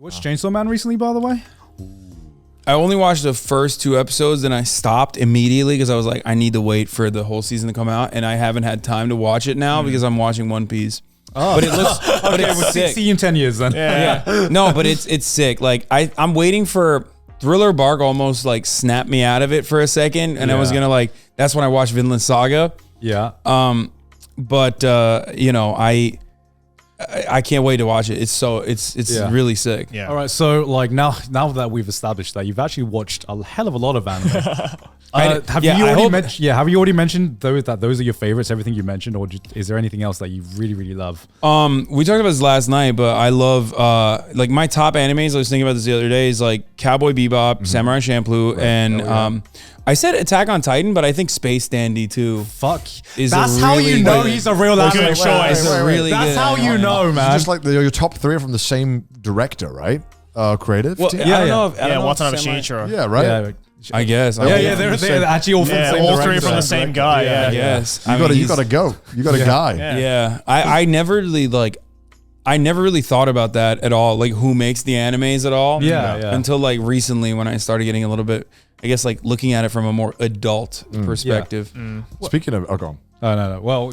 Watched Chainsaw Man recently, by the way? I only watched the first 2 episodes, and I stopped immediately because I was like, I need to wait for the whole season to come out, and I haven't had time to watch it now because I'm watching One Piece. Oh. But it looks, but okay, it's sick. See you in 10 years then. Yeah. No, but it's sick. Like I'm waiting for Thriller Bark almost like snapped me out of it for a second, and I was gonna like. That's when I watched Vinland Saga. Yeah. But you know, I can't wait to watch it. It's really sick. Yeah. All right. So like now that we've established that you've actually watched a hell of a lot of anime. Have you already mentioned that those are your favorites? Everything you mentioned, or is there anything else that you really really love? We talked about this last night, but I love like my top animes. I was thinking about this the other day. Is like Cowboy Bebop, Samurai Champloo, and I said Attack on Titan, but I think Space Dandy too. Fuck, is that's how you know he's a real anime good choice. That's how you know, man. Just like your top 3 are from the same director, right? Creative. Well, team? I don't know. I don't know Watanabe Samurai- Shinichiro. Yeah, right. Yeah. I guess. They're actually all from the same all director. 3 from the same guy. Yeah. Yes. You got to go. You got a guy. Yeah. I never really thought about that at all. Like who makes the animes at all. Yeah. Until like recently when I started getting a little bit, I guess like looking at it from a more adult perspective. Speaking of, go on. No. Well,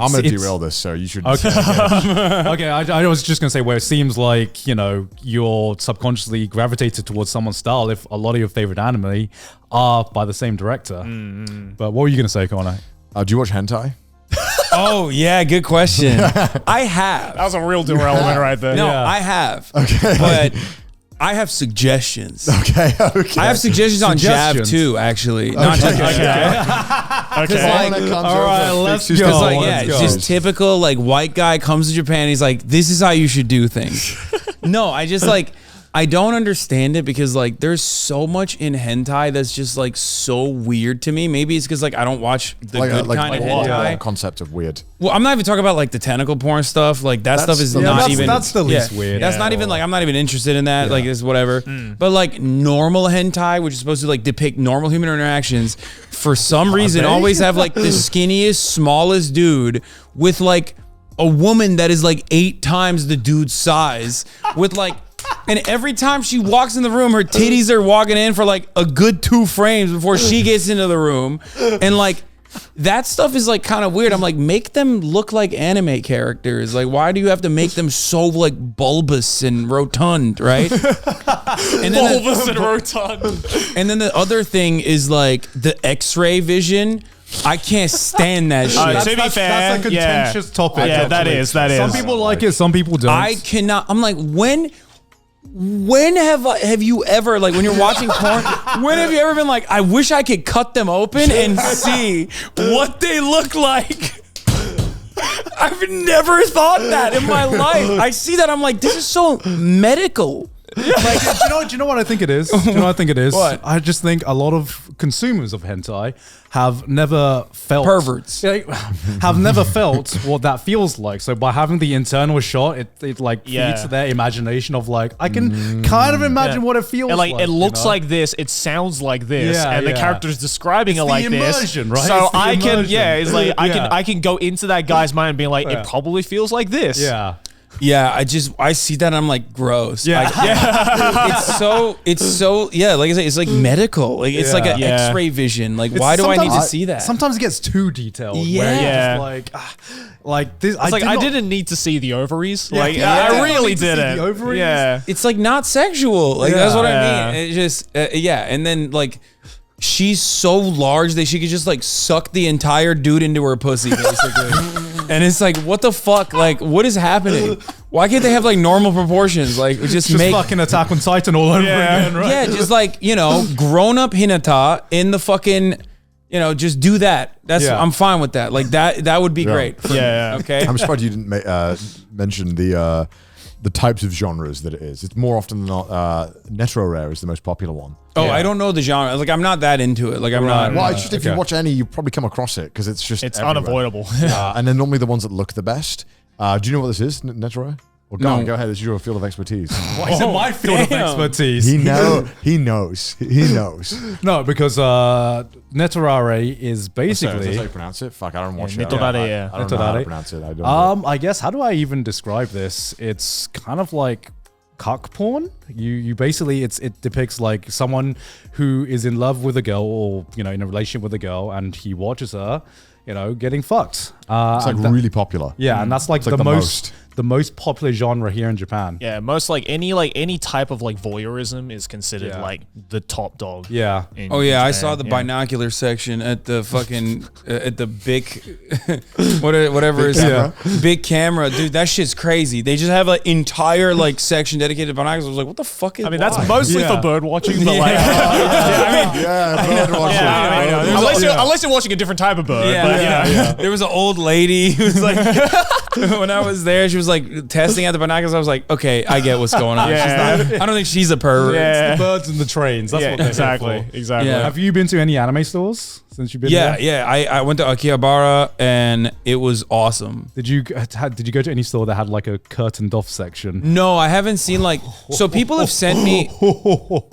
I'm going to derail this, so you should. Okay. Okay. I was just going to say where it seems like, you know, you're subconsciously gravitated towards someone's style if a lot of your favorite anime are by the same director. But what were you going to say, Connor? Do you watch hentai? Oh yeah, good question. I have. That was a real derailment right there. No, I have. Okay. But I have suggestions. Okay. I have suggestions on Jab too, actually. Not just Jab. Okay. All right, let's go. Because like, it's just typical like white guy comes to Japan. He's like, this is how you should do things. No, I just like, I don't understand it because like there's so much in hentai that's just like so weird to me. Maybe it's because like I don't watch the good kind of hentai. Concept of weird. Well, I'm not even talking about like the tentacle porn stuff. Like that stuff is not even. That's the least weird. That's not even like I'm not even interested in that. Like it's whatever. But like normal hentai, which is supposed to like depict normal human interactions, for some reason always have like the skinniest, smallest dude with like a woman that is like 8 times the dude's size with like. And every time she walks in the room, her titties are walking in for like a good 2 frames before she gets into the room. And like, that stuff is like kind of weird. I'm like, make them look like anime characters. Like, why do you have to make them so like bulbous and rotund, right? And then bulbous and rotund. And then the other thing is like the X-ray vision. I can't stand that shit. To be fair, that's a contentious topic. Yeah, that is. Some people like it, some people don't. I cannot. I'm like, when have you ever, like when you're watching porn, when have you ever been like, I wish I could cut them open and see what they look like? I've never thought that in my life. I see that, I'm like, this is so medical. Like, do you know what I think it is? Do you know what I think it is? What? I just think a lot of consumers of hentai have never felt Perverts. Have never felt what that feels like. So by having the internal shot, it like feeds their imagination of like, I can kind of imagine what it feels and like. It looks like this, it sounds like this, and the character's describing it like immersion, this. Right? So I can, it's like I can go into that guy's mind and be like, it probably feels like this. Yeah. Yeah, I see that and I'm like, gross. Yeah. Like, it's so, yeah, like I say, it's like medical. Like it's like an X-ray vision. Like, why do I need to see that? Sometimes it gets too detailed. Yeah. Where you're just like this. It's like I didn't need to see the ovaries. Like I I really didn't. The ovaries. Yeah. It's like not sexual. Like that's what I mean. It just, and then like, she's so large that she could just like suck the entire dude into her pussy, basically. And it's like, what the fuck? Like, what is happening? Why can't they have like normal proportions? Like, just make fucking Attack on Titan all over again, right? Yeah, just like, you know, grown up Hinata in the fucking, you know, just do that. That's I'm fine with that. Like that would be great. For me, okay. I'm surprised you didn't mention the types of genres that it is. It's more often than not, Netro Rare is the most popular one. Oh, I don't know the genre. Like, I'm not that into it. Like, I'm not. Well, it's just if you watch any, you probably come across it because it's just everywhere. Unavoidable. And then normally the ones that look the best. Do you know what this is, Netro Rare? Well, go ahead. This is your field of expertise. Why is it my field of expertise? He knows. No, because Netorare is basically. That's how you pronounce it? Fuck, I don't watch it. Netorare, I don't know how to pronounce it. I don't. I guess, how do I even describe this? It's kind of like cuck porn. You basically it depicts like someone who is in love with a girl, or in a relationship with a girl, and he watches her, getting fucked. It's like really popular. Yeah, and that's like the most popular genre here in Japan. Yeah, most any type of like voyeurism is considered like the top dog. Yeah. Oh yeah, I saw the binocular section at the fucking at the big whatever Big is camera. big camera, dude. That shit's crazy. They just have an entire like section dedicated to binoculars. I was like, what the fuck is? I mean, that's mostly for bird watching, but like, unless you're watching a different type of bird. Yeah, There was an old lady who was like, when I was there, she was like testing out the binoculars. I was like, okay, I get what's going on. Yeah. I don't think she's a pervert. Yeah. The birds and the trains. That's what they're exactly. here for. Exactly. Yeah. Have you been to any anime stores since you've been there? Yeah. I went to Akihabara and it was awesome. Did you go to any store that had like a curtained off section? No, I haven't seen like. So people have sent me.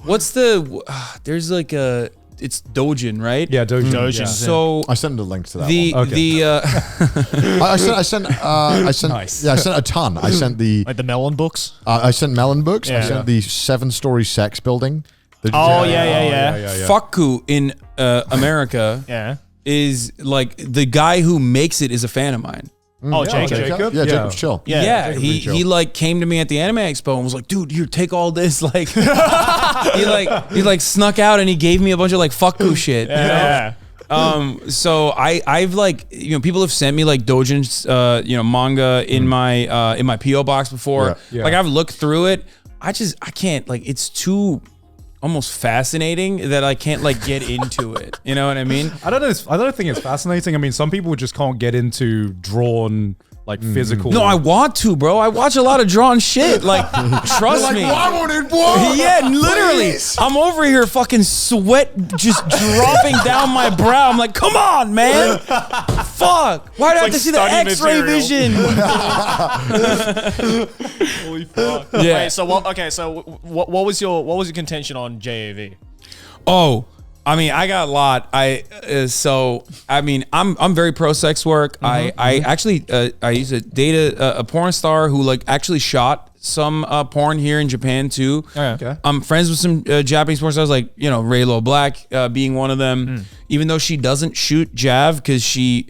What's the? There's like a. It's Dojin, right? Yeah, Dojin. Yeah. So I sent a link to that the one. I sent Nice. Yeah, I sent a ton. I sent the Like the melon books. I sent melon books. I Yeah. sent the 7-story sex building. Oh yeah. Fakku in America Yeah. is like the guy who makes it is a fan of mine. Oh, Jacob. Yeah, Jacob's chill. Yeah. Yeah, Jacob he Reach he like came to me at the Anime Expo and was like, "Dude, here, take all this." Like, he like snuck out and he gave me a bunch of like Fakku shit. you know? Yeah. So I've like people have sent me like Dojin's manga in my PO box before. Yeah. Like I've looked through it. I can't, like, it's too almost fascinating that I can't like get into it. You know what I mean? I don't think it's fascinating. I mean, some people just can't get into drawn like physical. No, I want to, bro. I watch a lot of drawn shit. Like, trust me. Why won't it work? Yeah, literally. Please. I'm over here fucking sweat just dropping down my brow. I'm like, come on, man. Fuck. Why do I have like to see the study X-ray material. vision? Holy fuck. Yeah. Wait, so what was your contention on JAV? Oh, I mean, I got a lot. I'm very pro sex work. I actually I used to date a porn star who like actually shot some porn here in Japan too. Okay. I'm friends with some Japanese porn stars, like Raylo Black being one of them. Even though she doesn't shoot Jav because she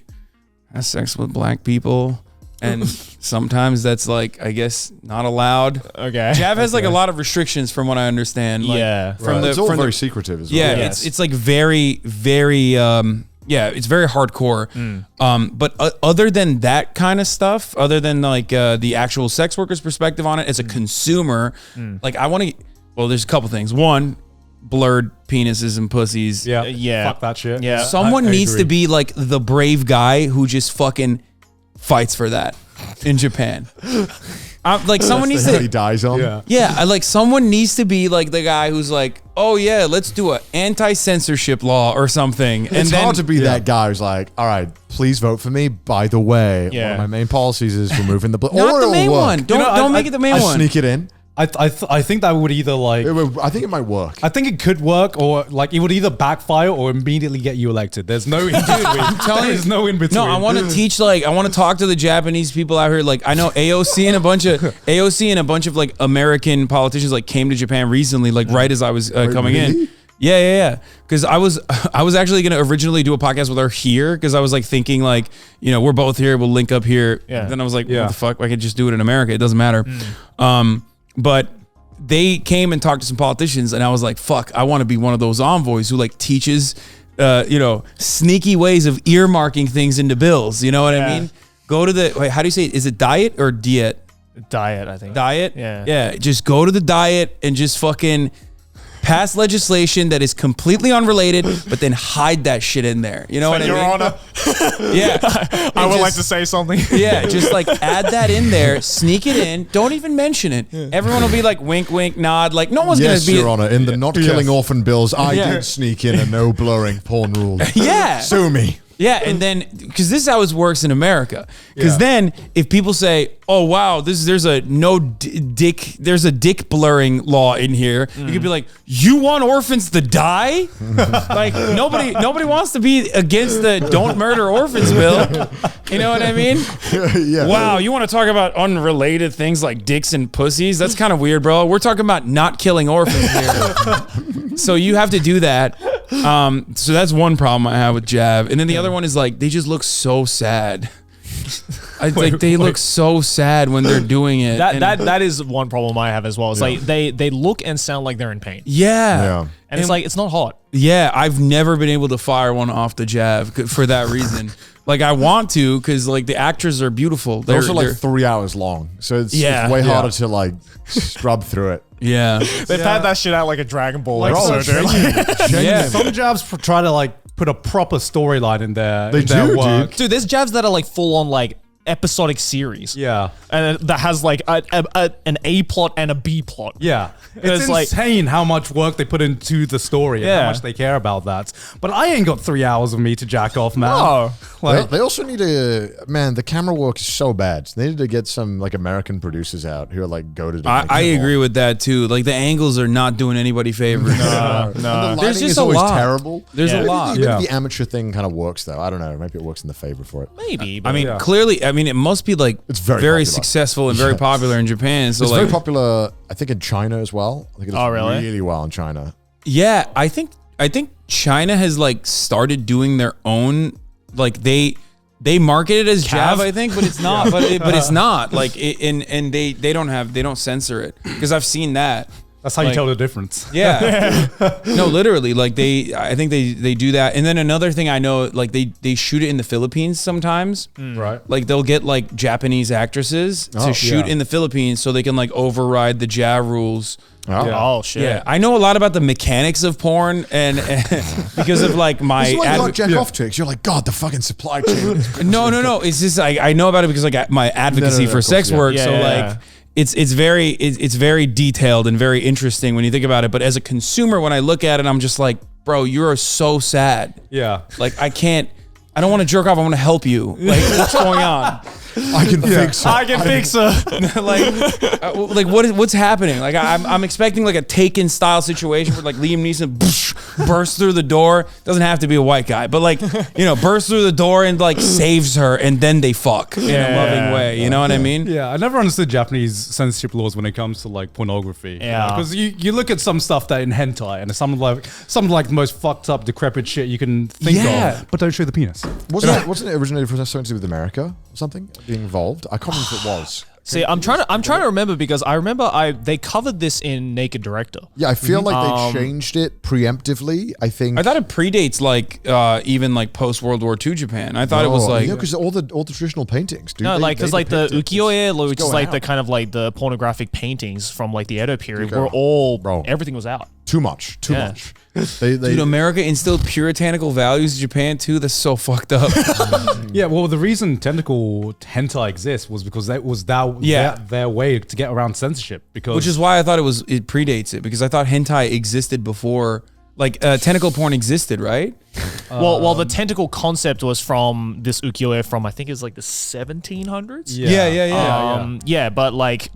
has sex with black people, and sometimes that's like, I guess, not allowed. Okay. Jav has like a lot of restrictions from what I understand. Like, Yeah. from It's all very secretive as well. yeah, Yes. it's like very, very, it's very hardcore. But other than that kind of stuff, other than like the actual sex worker's perspective on it, as a consumer, like I want to. Well, there's a couple things. One, blurred penises and pussies. Yeah. Yeah. Fuck that shit. Yeah. Someone I needs agree. to be like the brave guy who just fucking fights for that in Japan. Like someone needs The hill he to. dies on. Yeah. Yeah, like someone needs to be like the guy who's like, oh yeah, let's do a anti-censorship law or something. And It's then, hard to be that guy who's like, all right, please vote for me. By the way, one Yeah. of my main policies is removing the... not the main one. Don't make it the main I one. sneak it in. I think that would either like. I think it might work. I think it could work, or like it would either backfire or immediately get you elected. There's no in between. There's no in between. No, I want to teach, like, I want to talk to the Japanese people out here. Like, I know AOC and a bunch of like American politicians like came to Japan recently, like right as I was coming in. really? Yeah. Because I was actually gonna originally do a podcast with her here, because I was like thinking like, we're both here, we'll link up here. Yeah. Then I was like, Yeah. what the fuck? I could just do it in America. It doesn't matter. But they came and talked to some politicians, and I was like, fuck, I want to be one of those envoys who like teaches, sneaky ways of earmarking things into bills. You know what I Yeah. mean? Go to the, wait, how do you say it? Is it diet or diet? Diet, I think. Diet? Yeah. Yeah. Just go to the diet and just fucking pass legislation that is completely unrelated, but then hide that shit in there. You know what I Your mean? Honor, Yeah. I would just- like to say something. Yeah, just like add that in there, sneak it in, don't even mention it. Everyone will be like wink, wink, nod. Like no one's Yes, gonna be. Your Honor. In the not killing orphan bills, I Yeah. did sneak in a no blurring porn rule. Yeah. Sue me. Yeah, and then because this is how it works in America. Because then if people say, "Oh wow, there's a dick blurring law in here," you could be like, "You want orphans to die?" Like nobody wants to be against the "Don't murder orphans" bill. You know what I mean? Yeah. Wow, you want to talk about unrelated things like dicks and pussies? That's kind of weird, bro. We're talking about not killing orphans here. So you have to do that. So that's one problem I have with Jav. And then the other one is like, they just look so sad. They look so sad when they're doing it. That is one problem I have as well. It's like they look and sound like they're in pain. Yeah. And it's like, it's not hot. Yeah, I've never been able to fire one off the Jav for that reason. Like I want to, because like the actors are beautiful. They're also like 3 hours long, so it's way harder to like scrub through it. Yeah, they've had that shit out like a Dragon Ball Like, episode. Some Javs try to like put a proper storyline in their They in their do, work. Dude, there's Javs that are like full on like episodic series. Yeah. And that has like an A plot and a B plot. Yeah. It's like- insane how much work they put into the story and how much they care about that. But I ain't got 3 hours of me to jack off, man. No. Like, They also need to, man, the camera work is so bad. So they need to get some like American producers out who are like goated. I agree with that too. Like the angles are not doing anybody favors. No. The lighting There's just is a always lot. terrible. There's a lot. Maybe the amateur thing kind of works though. I don't know. Maybe it works in the favor for it. Maybe. I mean, clearly, I mean, it must be like It's very popular. successful and very popular in Japan. So It's like, very popular, I think, in China as well. I think it does really? really well in China. yeah, I think China has like started doing their own, like they market it as Jav, I think, but it's not. but it's not like and they don't censor it because I've seen that. that's how you tell the difference. Yeah. No, literally, like I think they do that. And then another thing I know, like they shoot it in the Philippines sometimes. Right. Like they'll get like Japanese actresses to shoot in the Philippines so they can like override the Jav rules. Oh shit. Yeah, I know a lot about the mechanics of porn and because of like my It's like you like jack off chicks. You're like, God, the fucking supply chain. is no. It's just I know about it because like my advocacy No, for of sex course, work. yeah. So Yeah, like yeah. it's very detailed and very interesting when you think about it. But as a consumer, when I look at it, I'm just like, bro, you are so sad. Yeah. Like I don't want to jerk off. I want to help you. Like what's going on? I can fix it. I can fix her. like what's happening? Like I'm expecting like a Taken style situation where like Liam Neeson bursts through the door. Doesn't have to be a white guy, but like bursts through the door and like saves her, and then they fuck in a loving way. You know what I mean? Yeah, I never understood Japanese censorship laws when it comes to like pornography. Yeah. Because you look at some stuff that in hentai and it's some like the most fucked up, decrepit shit you can think Yeah. of, but don't show the penis. Wasn't it originated from something to do with America or something being involved? I can't remember if it was. See, I'm trying to remember because I remember they covered this in Naked Director. Yeah, I feel like they changed it preemptively. I think. I thought it predates like even like post World War II Japan. I thought it was like because all the traditional paintings. Dude, No, like because like the depict it. ukiyo-e, which is going like the out. kind of like the pornographic paintings from like the Edo period, Dude, were all bro. everything was out. Too much. Yeah. They dude, America instilled puritanical values in Japan too. That's so fucked up. Yeah, well, the reason tentacle hentai exists was because that was their way to get around censorship. Because Which is why I thought it predates it, because I thought hentai existed before, like tentacle porn existed, right? Well, the tentacle concept was from this ukiyo-e from I think it was like the 1700s. Yeah. But like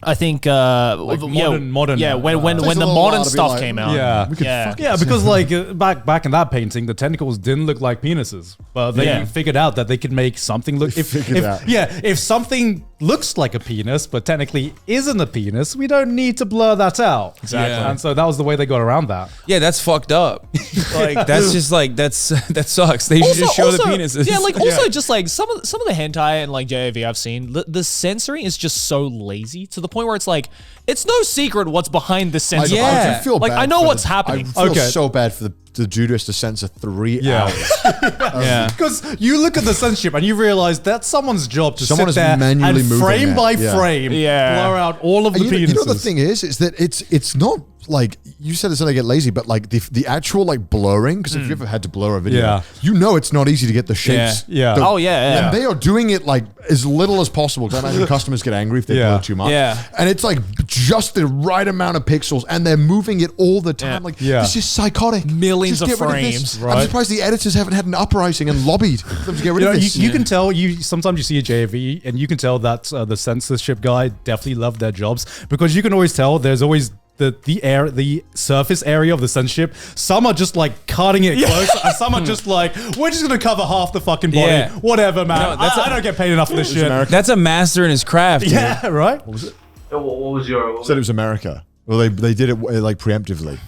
I think modern yeah, when Takes a the little modern while to be stuff like, came out. Yeah. Yeah, because like back in that painting, the tentacles didn't look like penises, but they figured out that they could make something look. If something looks like a penis but technically isn't a penis, we don't need to blur that out. Exactly. Yeah. And so that was the way they got around that. Yeah, that's fucked up. Like that's just like that sucks. They should just show the penises. Yeah, like also just like some of the hentai and like JAV I've seen, the censoring is just so lazy to the point where it's like it's no secret what's behind the censor. Yeah. I do feel Like, bad I know for what's happening. I feel Okay. so bad for the Judas to censor 3 hours. Yeah. Because you look at the censorship and you realize that's someone's job to Someone sit is there manually and moving frame it. by Yeah. frame Yeah. blur out all of the And penises. you know the thing is that it's not like you said, it's gonna get lazy, but like the actual like blurring, because if you ever had to blur a video, you know it's not easy to get the shapes. Yeah. Oh, yeah. And they are doing it like as little as possible. Because I imagine customers get angry if they blur too much. Yeah. And it's like just the right amount of pixels, and they're moving it all the time. Like this is psychotic. Millions Just of get rid frames. this. Right. I'm surprised the editors haven't had an uprising and lobbied for them to get rid of this. You can tell. Sometimes you see a JV, and you can tell that the censorship guy definitely loved their jobs, because you can always tell there's always the surface area of the censorship. Some are just like cutting it close, and some are just like, we're just gonna cover half the fucking body. Yeah. Whatever, man. No, I don't get paid enough for this shit. That's a master in his craft. Dude. Yeah, right. What was your Said it was America. Well, they did it like preemptively.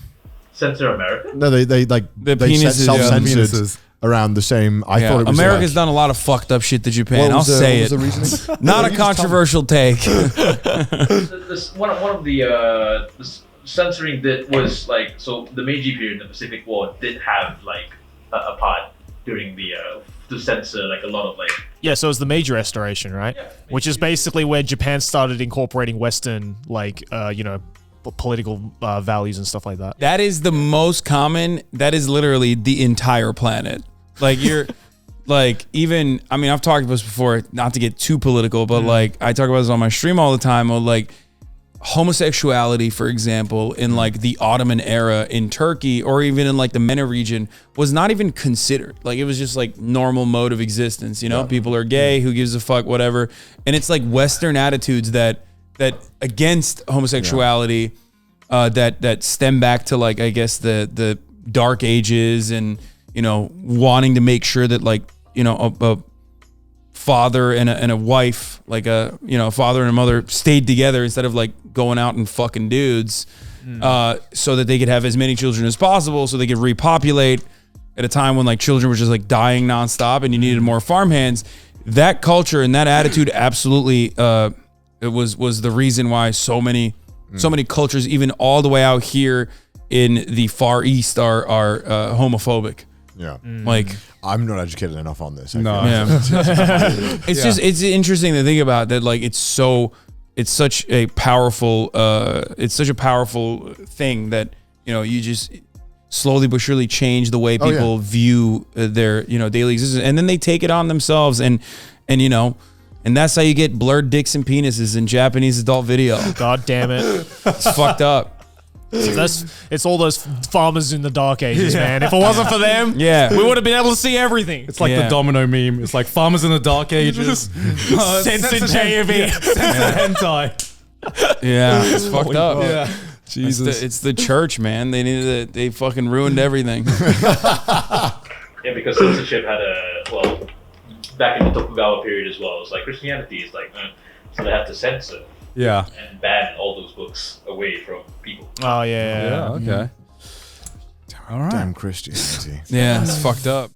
Censor America? No, they like The they penises, self-censored penises. around the same. I thought it was America's like, done a lot of fucked up shit to Japan. What I'll was the- say what was it. the reasoning? Not a controversial take. One of the censoring that was like, so the Meiji period, the Pacific War, did have like a part during the to censor like a lot of like. Yeah, so it was the Meiji Restoration, right? Yeah, Which is basically where Japan started incorporating Western, like, political values and stuff like that. That is the most common. That is literally the entire planet. Like you're, like even. I mean, I've talked about this before. Not to get too political, but like I talk about this on my stream all the time. Or like homosexuality, for example, in like the Ottoman era in Turkey, or even in like the MENA region, was not even considered. Like it was just like normal mode of existence. You know, people are gay. Who gives a fuck? Whatever. And it's like Western attitudes that against homosexuality, that stem back to like I guess the Dark Ages, and wanting to make sure that like a father and a wife, like a father and a mother, stayed together instead of like going out and fucking dudes, so that they could have as many children as possible, so they could repopulate at a time when like children were just like dying nonstop and you needed more farmhands. That culture and that attitude absolutely it was the reason why so many cultures, even all the way out here in the Far East, are homophobic. Yeah. Like I'm not educated enough on this. No. Yeah. It's interesting to think about that. Like it's such a powerful thing that you just slowly but surely change the way people view their daily existence, and then they take it on themselves, and that's how you get blurred dicks and penises in Japanese adult video. God damn it. It's fucked up. It's all those farmers in the Dark Ages, man. If it wasn't for them, we would have been able to see everything. It's like the domino meme. It's like farmers in the dark ages. Censored JV. Censored hentai. Yeah, it's fucked up. Yeah. Jesus. It's the church, man. They fucking ruined everything. Yeah, because censorship had back in the Tokugawa period as well. It's like Christianity is like, so they have to censor. Yeah. And ban all those books away from people. Oh, yeah. Okay. All right. Damn Christianity. Yeah, it's fucked up.